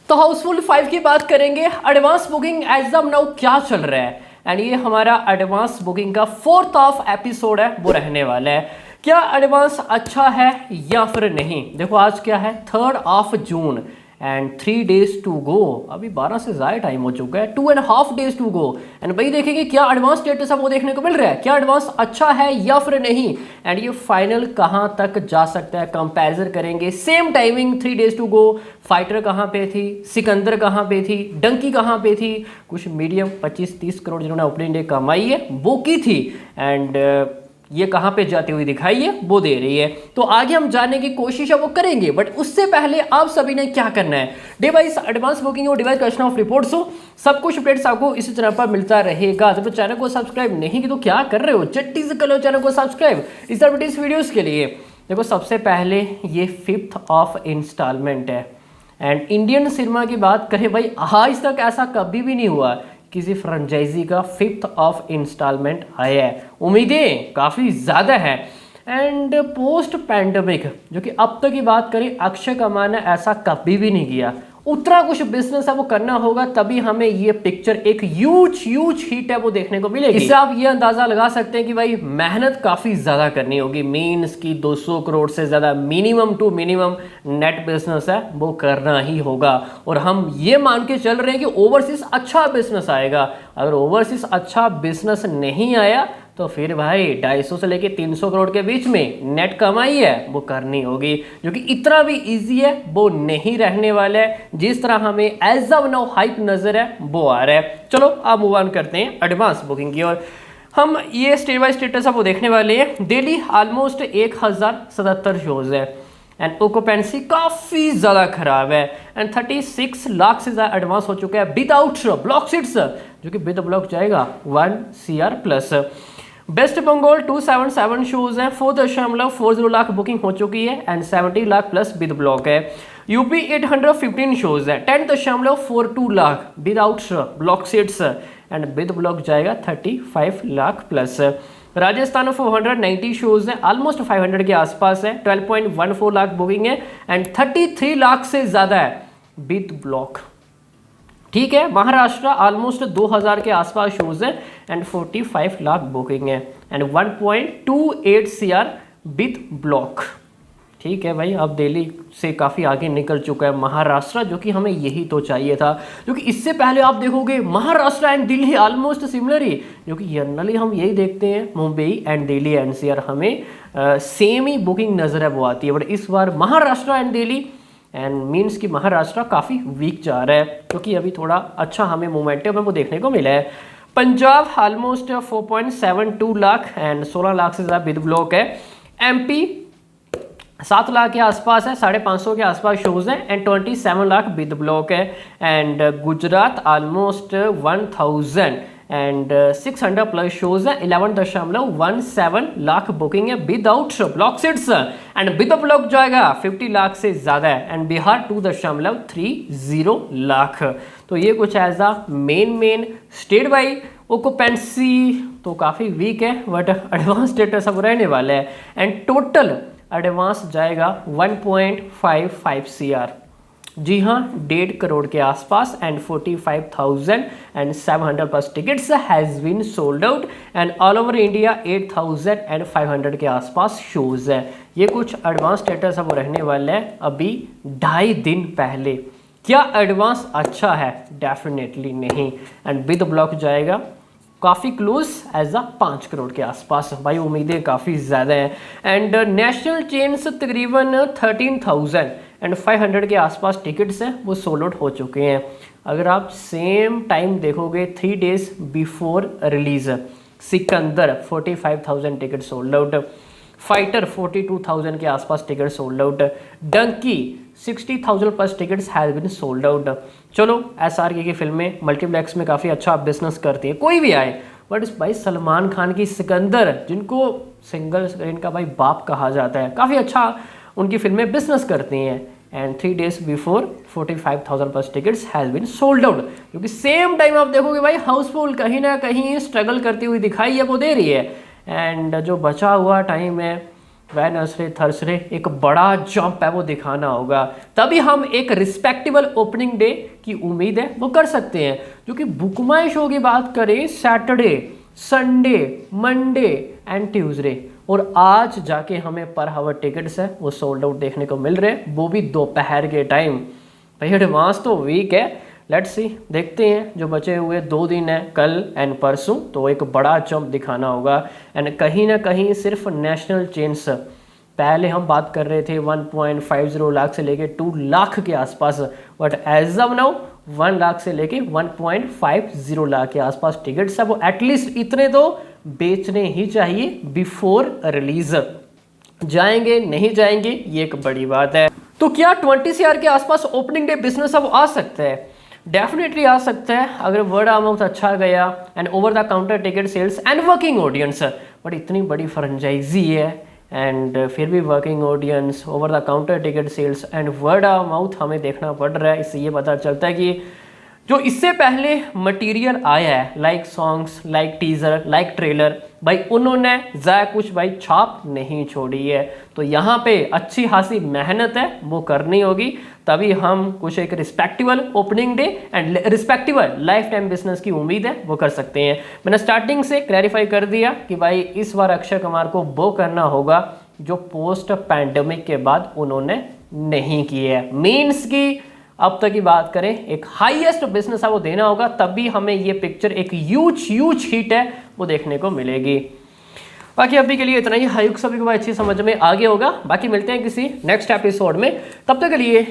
तो हाउसफुल 5 की बात करेंगे। Advance booking as of now क्या चल रहा है, एंड ये हमारा एडवांस बुकिंग का 4th ऑफ एपिसोड है, वो रहने वाला है। क्या एडवांस अच्छा है या फिर नहीं। देखो आज क्या है, 3rd of June and 3 days to go. अभी 12 से ज़्यादा टाइम हो चुका है, 2.5 डेज टू गो। एंड भाई देखेंगे क्या एडवांस स्टेटस है वो देखने को मिल रहा है, क्या एडवांस अच्छा है या फिर नहीं, एंड ये फाइनल कहाँ तक जा सकता है। कंपैरिजन करेंगे, same timing 3 days to go. Fighter कहाँ पे थी, सिकंदर कहाँ पे थी, डंकी कहाँ पे थी, कुछ मीडियम 25-30 करोड़ जिन्होंने ओपनिंग डे कमाई है वो की थी, एंड ये कहाँ पे जाती हुई दिखाई है वो दे रही है। तो आगे हम जानने की कोशिश है वो करेंगे, बट उससे पहले आप सभी ने क्या करना है, डिवाइस एडवांस बुकिंग और डिवाइस क्वेश्चन ऑफ रिपोर्ट्स हो, सब कुछ अपडेट्स आपको इसी चैनल पर मिलता रहेगा। जब चैनल को सब्सक्राइब नहीं की तो क्या कर रहे हो, चट्टी से कर लो चैनल को सब्सक्राइब इस अपडेट्स वीडियोस के लिए। देखो सबसे पहले ये 5th ऑफ इंस्टॉलमेंट है, एंड इंडियन सिनेमा की बात करें भाई, आज तक ऐसा कभी भी नहीं हुआ किसी फ्रेंचाइजी का 5th ऑफ इंस्टॉलमेंट आया है। उम्मीदें काफ़ी ज़्यादा है। एंड पोस्ट पैंडमिक जो कि अब तक की बात करें, अक्षय कुमार ने ऐसा कभी भी नहीं किया। उतना कुछ बिजनेस है वो करना होगा, तभी हमें ये पिक्चर एक ह्यूज हिट है वो देखने को मिलेगी। इससे आप ये अंदाजा लगा सकते हैं कि भाई मेहनत काफी ज्यादा करनी होगी। मीन्स की 200 करोड़ से ज्यादा minimum to minimum net business है वो करना ही होगा। और हम ये मान के चल रहे हैं कि ओवरसीज अच्छा बिजनेस आएगा। अगर ओवरसीज अच्छा बिजनेस नहीं आया तो फिर भाई 250 से लेके 300 करोड़ के बीच में नेट कमाई है वो करनी होगी, जो कि इतना भी इजी है वो नहीं रहने वाला है जिस तरह हमें एज ऑफ नाउ हाइप नजर है वो आ रहा है। चलो आप मूव ऑन करते हैं एडवांस बुकिंग की ओर। हम ये स्टेट बाय स्टेटस वो देखने वाले हैं। डेली ऑलमोस्ट 1077 शोज है, एंड ऑक्यूपेंसी काफ़ी ज़्यादा खराब है, एंड 36 लाख से ज़्यादा एडवांस हो चुका है विदाउट ब्लॉक सीट्स, जो कि विद ब्लॉक जाएगा 1 CR plus. West Bengal 277 shows हैं, 4.40 लाख बुकिंग हो चुकी है, and 70 lakh plus with block है। यूपी 815 शोज है, 10.42 lakh without block seats, and with block जाएगा 35 लाख प्लस। राजस्थान 490 शोज है, ऑलमोस्ट 500 के आसपास है, 12.14 लाख बुकिंग है, एंड 33 लाख से ज़्यादा है विद ब्लॉक। ठीक है, महाराष्ट्र ऑलमोस्ट 2000 के आसपास शोज है, एंड 45 लाख बुकिंग है, एंड 1.28 CR विद ब्लॉक। ठीक है भाई, अब दिल्ली से काफ़ी आगे निकल चुका है महाराष्ट्र, जो कि हमें यही तो चाहिए था। क्योंकि इससे पहले आप देखोगे Maharashtra and Delhi almost similar ही, जो कि जनरली हम यही देखते हैं मुंबई एंड दिल्ली NCR हमें सेम ही बुकिंग नज़र है वो आती है। बट इस बार Maharashtra and Delhi and means कि महाराष्ट्र काफ़ी वीक जा रहा है, क्योंकि अभी थोड़ा अच्छा हमें मोमेंटम है वो देखने को मिला है। पंजाब ऑलमोस्ट 4.72 लाख एंड 16 लाख से ज़्यादा विद ब्लॉक है। MP 7 लाख के आसपास है, 550 के आसपास शोज हैं, एंड 27 लाख विद ब्लॉक है। And Gujarat almost 1000 and 600 plus shows है, 11.17 लाख बुकिंग है without block seats, and with block जाएगा 50 लाख से ज़्यादा है, एंड बिहार 2.30 लाख। तो ये कुछ as a main state by occupancy तो काफ़ी वीक है, बट एडवांस स्टेटस अब रहने वाला है, एंड टोटल एडवांस जाएगा 1.55 CR। जी हाँ, 1.5 करोड़ के आसपास, and 45,700 plus tickets has been sold out, and all over India 8,500 के आसपास शोज है। ये कुछ एडवांस स्टेटस अब रहने वाला है अभी 2.5 दिन पहले। क्या एडवांस अच्छा है? डेफिनेटली नहीं, एंड विद ब्लॉक जाएगा काफ़ी क्लोज एज अ 5 करोड़ के आसपास। भाई उम्मीदें काफ़ी ज़्यादा हैं, एंड नेशनल चेन्स तकरीबन 13,500 के आसपास टिकट्स हैं वो सोल्ड आउट हो चुके हैं। अगर आप सेम टाइम देखोगे 3 days before release, Sikandar 45,000 ticket sold out, Fighter 42,000 के आसपास ticket sold out, Dunki 60,000 plus tickets has been sold out. चलो SRK की फिल्में मल्टीप्लेक्स में काफ़ी अच्छा बिजनेस करती है, कोई भी आए, बट भाई सलमान खान की सिकंदर, जिनको सिंगल स्क्रीन का भाई बाप कहा जाता है, काफ़ी अच्छा उनकी फिल्में बिजनेस करती हैं, and 3 days before 45,000 plus tickets has been sold out. क्योंकि सेम टाइम आप देखोगे भाई हाउसफुल कहीं ना कहीं स्ट्रगल करती हुई दिखाई है वो दे रही है, एंड जो बचा हुआ टाइम है वेडनेसडे थर्सडे एक बड़ा जंप है वो दिखाना होगा, तभी हम एक रिस्पेक्टेबल ओपनिंग डे की उम्मीद है वो कर सकते हैं। जो कि बुक माई शो की बात करें, Saturday, Sunday, Monday and Tuesday, और आज जाके हमें पर हावर टिकट्स है वो सोल्ड आउट देखने को मिल रहे हैं, वो भी दोपहर के टाइम। भाई एडवांस तो वीक है, लेट्स सी, देखते हैं जो बचे हुए 2 दिन है, कल एंड परसों, तो एक बड़ा जंप दिखाना होगा। एंड कहीं ना कहीं सिर्फ नेशनल चेन्स, पहले हम बात कर रहे थे 1.50 लाख से लेके 2 लाख के आसपास, but as of now 1 lakh से लेके 1.50 लाख के आसपास टिकट्स है, वो एटलीस्ट इतने तो बेचने ही चाहिए बिफोर रिलीज। जाएंगे नहीं जाएंगे ये एक बड़ी बात है। तो क्या 20 CR के आसपास ओपनिंग डे बिजनेस अब आ सकता है? डेफिनेटली आ सकता है अगर वर्ड ऑफ माउथ अच्छा गया and over the counter ticket sales and working audience. But इतनी बड़ी फ्रेंचाइजी है एंड फिर भी working audience, over the counter ticket sales and word of mouth हमें देखना पड़ रहा है। इससे ये पता चलता है कि जो इससे पहले मटेरियल आया है, like songs, like teaser, like trailer, भाई उन्होंने ज़्यादा कुछ भाई छाप नहीं छोड़ी है। तो यहाँ पे अच्छी खासी मेहनत है वो करनी होगी, तभी हम कुछ एक respectable opening day and respectable life time business की उम्मीद है वो कर सकते हैं। मैंने स्टार्टिंग से क्लैरिफाई कर दिया कि भाई इस बार अक्षय कुमार को वो करना होगा जो पोस्ट पैंडेमिक के बाद उन्होंने नहीं किया है। मीन्स की अब तक की बात करें, एक हाईएस्ट बिजनेस है वो देना होगा, तभी हमें ये पिक्चर एक ह्यूज हिट है वो देखने को मिलेगी। बाकी अभी के लिए इतना ही, हाई सभी को अच्छी समझ में आ गया होगा। बाकी मिलते हैं किसी नेक्स्ट एपिसोड में, तब तक के लिए